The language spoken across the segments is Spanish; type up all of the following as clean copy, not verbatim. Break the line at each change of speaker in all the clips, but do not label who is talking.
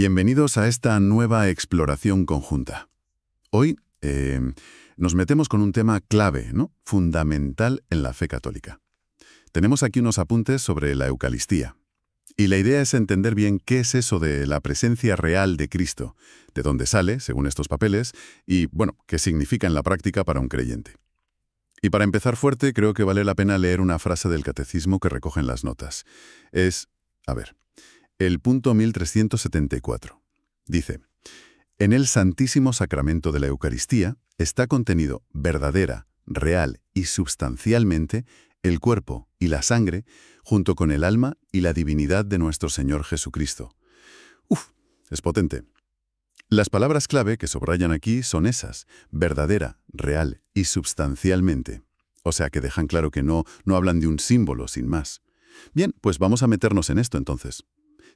Bienvenidos a esta nueva exploración conjunta. Hoy nos metemos con un tema clave, ¿no? Fundamental en la fe católica. Tenemos aquí unos apuntes sobre la Eucaristía. Y la idea es entender bien qué es eso de la presencia real de Cristo, de dónde sale, según estos papeles, y, bueno, qué significa en la práctica para un creyente. Y para empezar fuerte, creo que vale la pena leer una frase del Catecismo que recogen las notas. El punto 1374. Dice: en el Santísimo Sacramento de la Eucaristía está contenido verdadera, real y substancialmente el cuerpo y la sangre, junto con el alma y la divinidad de nuestro Señor Jesucristo. Es potente. Las palabras clave que subrayan aquí son esas: verdadera, real y substancialmente. O sea que dejan claro que no hablan de un símbolo sin más. Bien, pues vamos a meternos en esto entonces.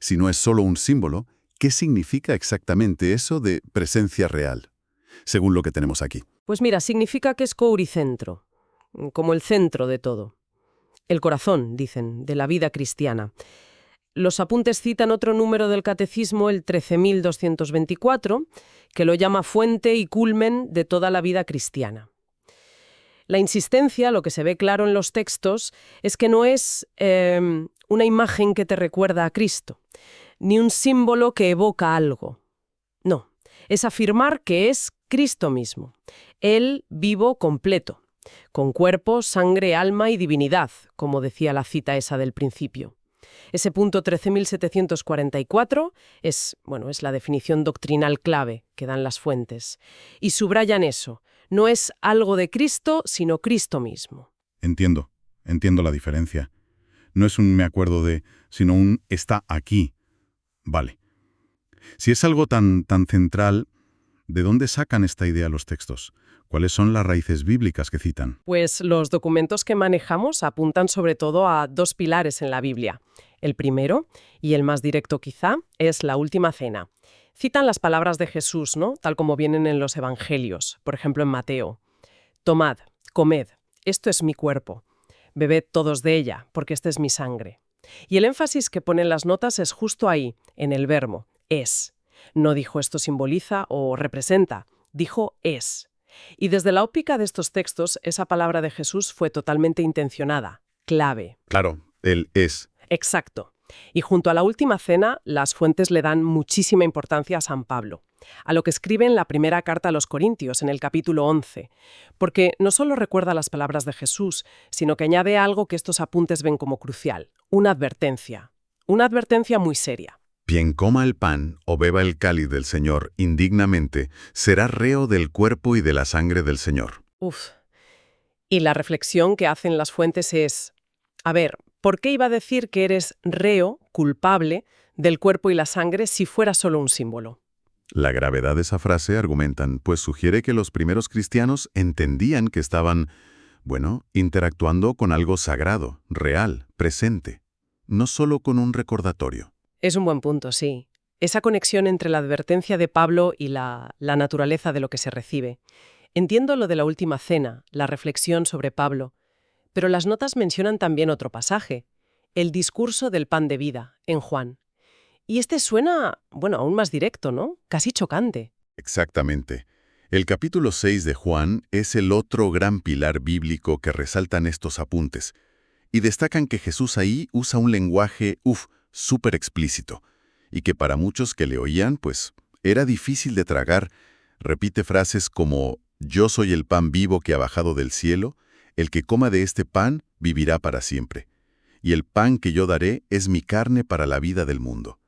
Si no es solo un símbolo, ¿qué significa exactamente eso de presencia real, según lo que tenemos aquí?
Pues mira, significa que es couricentro, como el centro de todo. El corazón, dicen, de la vida cristiana. Los apuntes citan otro número del Catecismo, el 13.224, que lo llama fuente y culmen de toda la vida cristiana. La insistencia, lo que se ve claro en los textos, es que no es una imagen que te recuerda a Cristo, ni un símbolo que evoca algo. No, es afirmar que es Cristo mismo, Él vivo completo, con cuerpo, sangre, alma y divinidad, como decía la cita esa del principio. Ese punto 13.744 es la definición doctrinal clave que dan las fuentes. Y subrayan eso: no es algo de Cristo, sino Cristo mismo.
Entiendo la diferencia. No es un me acuerdo de, sino un está aquí. Vale. Si es algo tan central, ¿de dónde sacan esta idea los textos? ¿Cuáles son las raíces bíblicas que citan?
Pues los documentos que manejamos apuntan sobre todo a dos pilares en la Biblia. El primero, y el más directo quizá, es la Última Cena. Citan las palabras de Jesús, ¿no? Tal como vienen en los Evangelios, por ejemplo en Mateo. Tomad, comed, esto es mi cuerpo. Bebed todos de ella, porque esta es mi sangre. Y el énfasis que ponen las notas es justo ahí, en el verbo, es. No dijo esto simboliza o representa, dijo es. Y desde la óptica de estos textos, esa palabra de Jesús fue totalmente intencionada, clave.
Claro, él es.
Exacto. Y junto a la Última Cena, las fuentes le dan muchísima importancia a San Pablo, a lo que escribe en la primera carta a los Corintios, en el capítulo 11, porque no solo recuerda las palabras de Jesús, sino que añade algo que estos apuntes ven como crucial: una advertencia muy seria.
Quien coma el pan o beba el cáliz del Señor indignamente será reo del cuerpo y de la sangre del Señor.
Y la reflexión que hacen las fuentes es: ¿por qué iba a decir que eres reo, culpable, del cuerpo y la sangre si fuera solo un símbolo?
La gravedad de esa frase, argumentan, pues sugiere que los primeros cristianos entendían que estaban, interactuando con algo sagrado, real, presente, no solo con un recordatorio.
Es un buen punto, sí. Esa conexión entre la advertencia de Pablo y la naturaleza de lo que se recibe. Entiendo lo de la Última Cena, la reflexión sobre Pablo, pero las notas mencionan también otro pasaje, el discurso del pan de vida, en Juan. Y este suena, aún más directo, ¿no? Casi chocante.
Exactamente. El capítulo 6 de Juan es el otro gran pilar bíblico que resaltan estos apuntes, y destacan que Jesús ahí usa un lenguaje, súper explícito, y que para muchos que le oían, era difícil de tragar. Repite frases como: yo soy el pan vivo que ha bajado del cielo, el que coma de este pan vivirá para siempre, y el pan que yo daré es mi carne para la vida del mundo.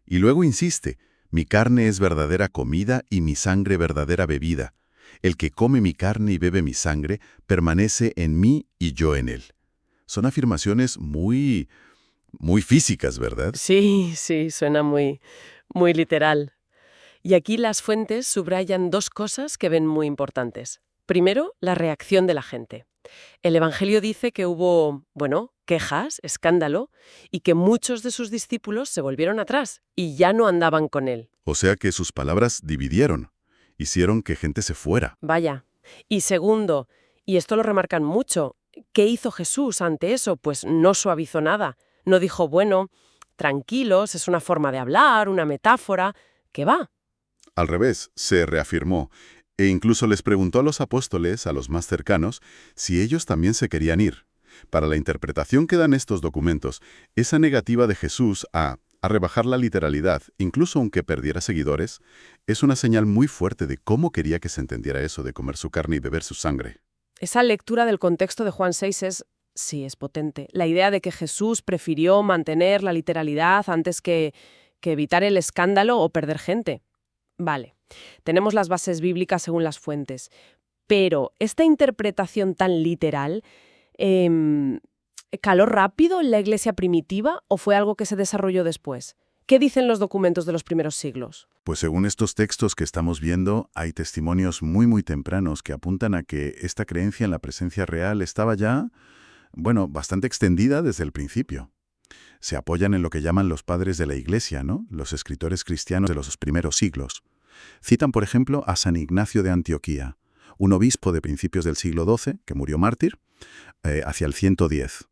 Y luego insiste: mi carne es verdadera comida y mi sangre verdadera bebida. El que come mi carne y bebe mi sangre permanece en mí y yo en él. Son afirmaciones muy físicas, ¿verdad?
Sí, suena muy literal. Y aquí las fuentes subrayan dos cosas que ven muy importantes. Primero, la reacción de la gente. El Evangelio dice que hubo, quejas, escándalo, y que muchos de sus discípulos se volvieron atrás y ya no andaban con él.
O sea que sus palabras dividieron, hicieron que gente se fuera.
Vaya. Y segundo, y esto lo remarcan mucho, ¿qué hizo Jesús ante eso? Pues no suavizó nada. No dijo, tranquilos, es una forma de hablar, una metáfora, ¿qué va?
Al revés, se reafirmó, e incluso les preguntó a los apóstoles, a los más cercanos, si ellos también se querían ir. Para la interpretación que dan estos documentos, esa negativa de Jesús a rebajar la literalidad, incluso aunque perdiera seguidores, es una señal muy fuerte de cómo quería que se entendiera eso de comer su carne y beber su sangre.
Esa lectura del contexto de Juan 6 sí, es potente. La idea de que Jesús prefirió mantener la literalidad antes que evitar el escándalo o perder gente. Vale, tenemos las bases bíblicas según las fuentes, pero esta interpretación tan literal, ¿caló rápido en la iglesia primitiva o fue algo que se desarrolló después? ¿Qué dicen los documentos de los primeros siglos?
Pues según estos textos que estamos viendo, hay testimonios muy tempranos que apuntan a que esta creencia en la presencia real estaba ya, bastante extendida desde el principio. Se apoyan en lo que llaman los padres de la Iglesia, ¿no? Los escritores cristianos de los primeros siglos. Citan, por ejemplo, a San Ignacio de Antioquía, un obispo de principios del siglo XII, que murió mártir, hacia el 110.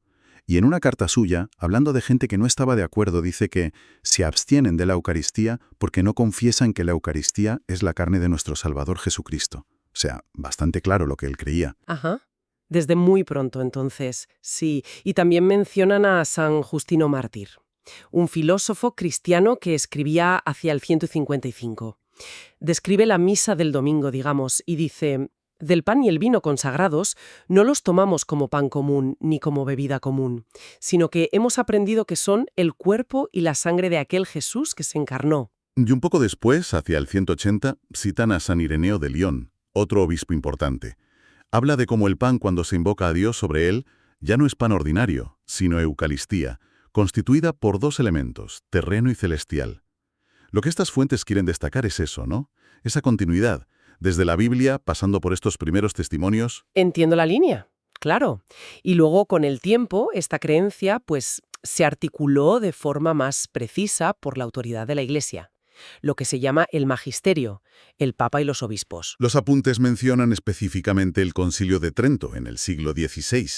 Y en una carta suya, hablando de gente que no estaba de acuerdo, dice que se abstienen de la Eucaristía porque no confiesan que la Eucaristía es la carne de nuestro Salvador Jesucristo. O sea, bastante claro lo que él creía.
Ajá. Desde muy pronto, entonces, sí. Y también mencionan a San Justino Mártir, un filósofo cristiano que escribía hacia el 155. Describe la misa del domingo, digamos, y dice: del pan y el vino consagrados no los tomamos como pan común ni como bebida común, sino que hemos aprendido que son el cuerpo y la sangre de aquel Jesús que se encarnó.
Y un poco después, hacia el 180, citan a San Ireneo de León, otro obispo importante. Habla de cómo el pan, cuando se invoca a Dios sobre él, ya no es pan ordinario, sino Eucaristía, constituida por dos elementos, terreno y celestial. Lo que estas fuentes quieren destacar es eso, ¿no? Esa continuidad, desde la Biblia, pasando por estos primeros testimonios.
Entiendo la línea, claro. Y luego, con el tiempo, esta creencia, pues, se articuló de forma más precisa por la autoridad de la Iglesia, lo que se llama el magisterio, el Papa y los obispos.
Los apuntes mencionan específicamente el Concilio de Trento en el siglo XVI,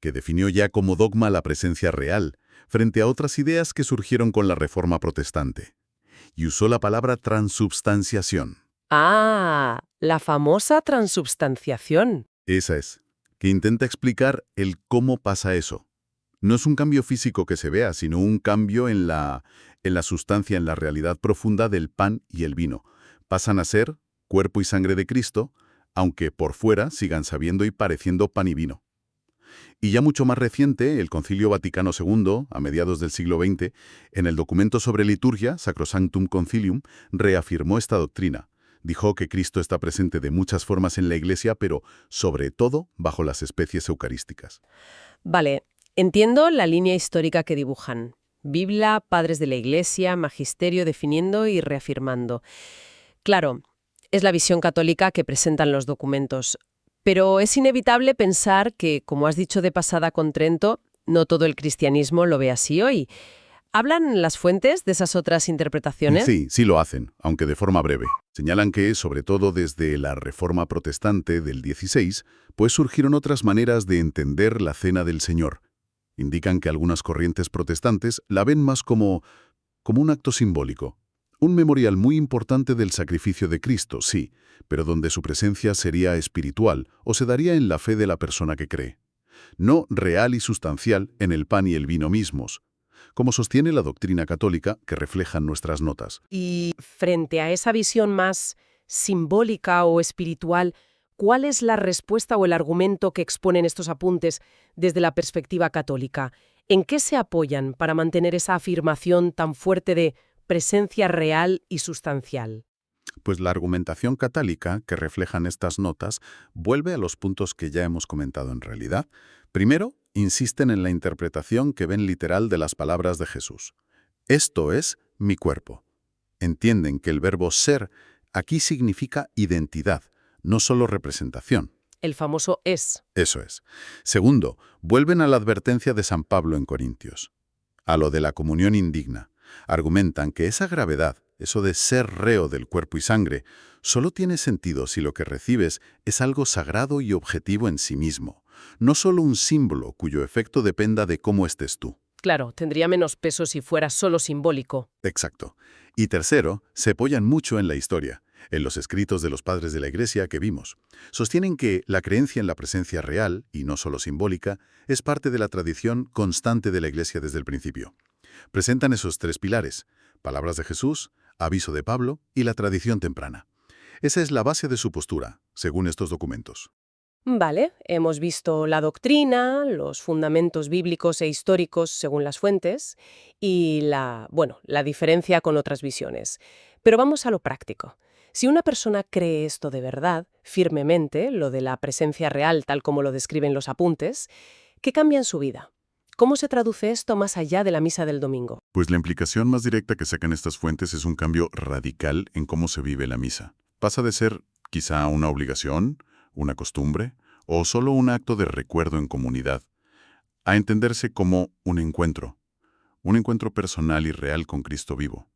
que definió ya como dogma la presencia real, frente a otras ideas que surgieron con la Reforma Protestante, y usó la palabra transubstanciación.
Ah, la famosa transubstanciación.
Esa es, que intenta explicar el cómo pasa eso. No es un cambio físico que se vea, sino un cambio en la sustancia, en la realidad profunda del pan y el vino. Pasan a ser cuerpo y sangre de Cristo, aunque por fuera sigan sabiendo y pareciendo pan y vino. Y ya mucho más reciente, el Concilio Vaticano II, a mediados del siglo XX, en el documento sobre liturgia, Sacrosanctum Concilium, reafirmó esta doctrina. Dijo que Cristo está presente de muchas formas en la Iglesia, pero sobre todo bajo las especies eucarísticas.
Vale, entiendo la línea histórica que dibujan. Biblia, padres de la Iglesia, magisterio definiendo y reafirmando. Claro, es la visión católica que presentan los documentos. Pero es inevitable pensar que, como has dicho de pasada con Trento, no todo el cristianismo lo ve así hoy. ¿Hablan las fuentes de esas otras interpretaciones?
Sí lo hacen, aunque de forma breve. Señalan que, sobre todo desde la Reforma Protestante del XVI, pues surgieron otras maneras de entender la Cena del Señor. Indican que algunas corrientes protestantes la ven más como un acto simbólico. Un memorial muy importante del sacrificio de Cristo, sí, pero donde su presencia sería espiritual o se daría en la fe de la persona que cree. No real y sustancial en el pan y el vino mismos, como sostiene la doctrina católica que reflejan nuestras notas.
Y frente a esa visión más simbólica o espiritual, ¿cuál es la respuesta o el argumento que exponen estos apuntes desde la perspectiva católica? ¿En qué se apoyan para mantener esa afirmación tan fuerte de presencia real y sustancial?
Pues la argumentación católica que reflejan estas notas vuelve a los puntos que ya hemos comentado en realidad. Primero, insisten en la interpretación que ven literal de las palabras de Jesús. Esto es mi cuerpo. Entienden que el verbo ser aquí significa identidad, no solo representación.
El famoso es.
Eso es. Segundo, vuelven a la advertencia de San Pablo en Corintios, a lo de la comunión indigna. Argumentan que esa gravedad, eso de ser reo del cuerpo y sangre, solo tiene sentido si lo que recibes es algo sagrado y objetivo en sí mismo, no solo un símbolo cuyo efecto dependa de cómo estés tú.
Claro, tendría menos peso si fuera solo simbólico.
Exacto. Y tercero, se apoyan mucho en la historia, en los escritos de los padres de la Iglesia que vimos. Sostienen que la creencia en la presencia real, y no solo simbólica, es parte de la tradición constante de la Iglesia desde el principio. Presentan esos tres pilares: palabras de Jesús, aviso de Pablo y la tradición temprana. Esa es la base de su postura, según estos documentos.
Vale, hemos visto la doctrina, los fundamentos bíblicos e históricos según las fuentes y la diferencia con otras visiones. Pero vamos a lo práctico. Si una persona cree esto de verdad, firmemente, lo de la presencia real tal como lo describen los apuntes, ¿qué cambia en su vida? ¿Cómo se traduce esto más allá de la misa del domingo?
Pues la implicación más directa que sacan estas fuentes es un cambio radical en cómo se vive la misa. Pasa de ser quizá una obligación, una costumbre, o solo un acto de recuerdo en comunidad, a entenderse como un encuentro personal y real con Cristo vivo.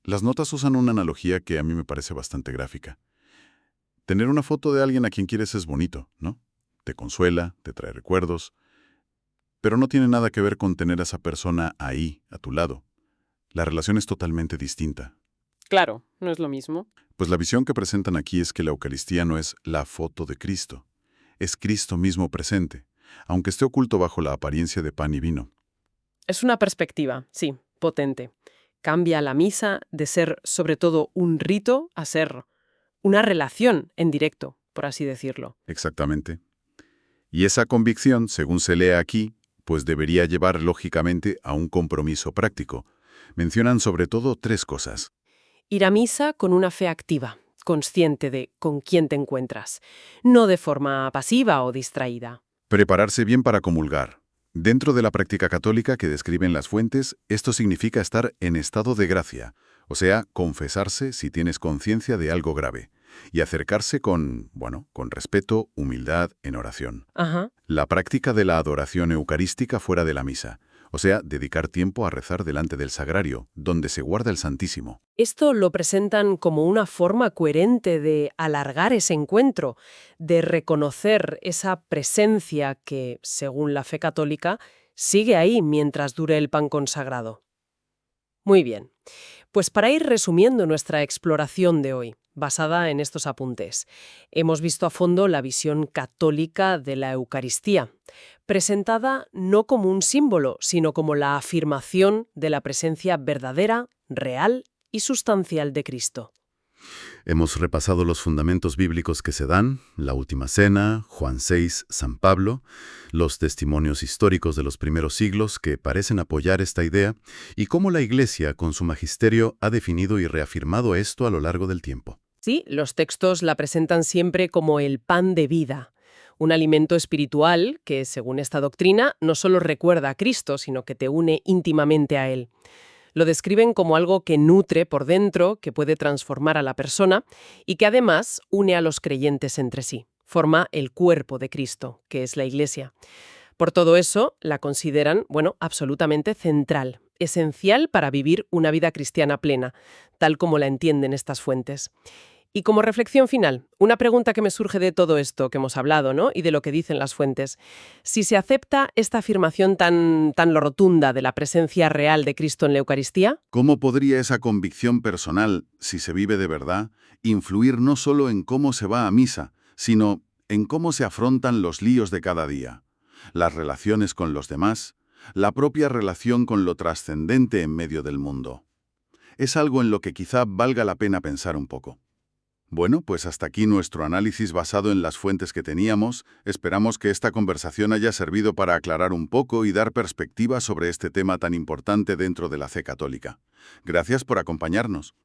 Las notas usan una analogía que a mí me parece bastante gráfica. Tener una foto de alguien a quien quieres es bonito, ¿no? Te consuela, te trae recuerdos, pero no tiene nada que ver con tener a esa persona ahí, a tu lado. La relación es totalmente distinta.
Claro, no es lo mismo.
Pues la visión que presentan aquí es que la Eucaristía no es la foto de Cristo, es Cristo mismo presente, aunque esté oculto bajo la apariencia de pan y vino.
Es una perspectiva, sí, potente. Cambia la misa de ser sobre todo un rito a ser una relación en directo, por así decirlo.
Exactamente. Y esa convicción, según se lee aquí, pues debería llevar lógicamente a un compromiso práctico. Mencionan sobre todo tres cosas.
Ir a misa con una fe activa, consciente de con quién te encuentras, no de forma pasiva o distraída.
Prepararse bien para comulgar. Dentro de la práctica católica que describen las fuentes, esto significa estar en estado de gracia, o sea, confesarse si tienes conciencia de algo grave, y acercarse con respeto, humildad, en oración.
Ajá.
La práctica de la adoración eucarística fuera de la misa, o sea, dedicar tiempo a rezar delante del sagrario, donde se guarda el Santísimo.
Esto lo presentan como una forma coherente de alargar ese encuentro, de reconocer esa presencia que, según la fe católica, sigue ahí mientras dure el pan consagrado. Muy bien. Pues para ir resumiendo nuestra exploración de hoy, basada en estos apuntes, hemos visto a fondo la visión católica de la Eucaristía, presentada no como un símbolo, sino como la afirmación de la presencia verdadera, real y sustancial de Cristo.
Hemos repasado los fundamentos bíblicos que se dan, la Última Cena, Juan 6, San Pablo, los testimonios históricos de los primeros siglos que parecen apoyar esta idea y cómo la Iglesia, con su magisterio, ha definido y reafirmado esto a lo largo del tiempo.
Sí, los textos la presentan siempre como el pan de vida, un alimento espiritual que, según esta doctrina, no solo recuerda a Cristo, sino que te une íntimamente a Él. Lo describen como algo que nutre por dentro, que puede transformar a la persona y que además une a los creyentes entre sí. Forma el cuerpo de Cristo, que es la Iglesia. Por todo eso, la consideran, absolutamente central, esencial para vivir una vida cristiana plena, tal como la entienden estas fuentes. Y como reflexión final, una pregunta que me surge de todo esto que hemos hablado, ¿no? Y de lo que dicen las fuentes. Si se acepta esta afirmación tan rotunda de la presencia real de Cristo en la Eucaristía,
¿Cómo podría esa convicción personal, si se vive de verdad, influir no solo en cómo se va a misa, sino en cómo se afrontan los líos de cada día, las relaciones con los demás, la propia relación con lo trascendente en medio del mundo? Es algo en lo que quizá valga la pena pensar un poco. Bueno, pues hasta aquí nuestro análisis basado en las fuentes que teníamos. Esperamos que esta conversación haya servido para aclarar un poco y dar perspectiva sobre este tema tan importante dentro de la fe católica. Gracias por acompañarnos.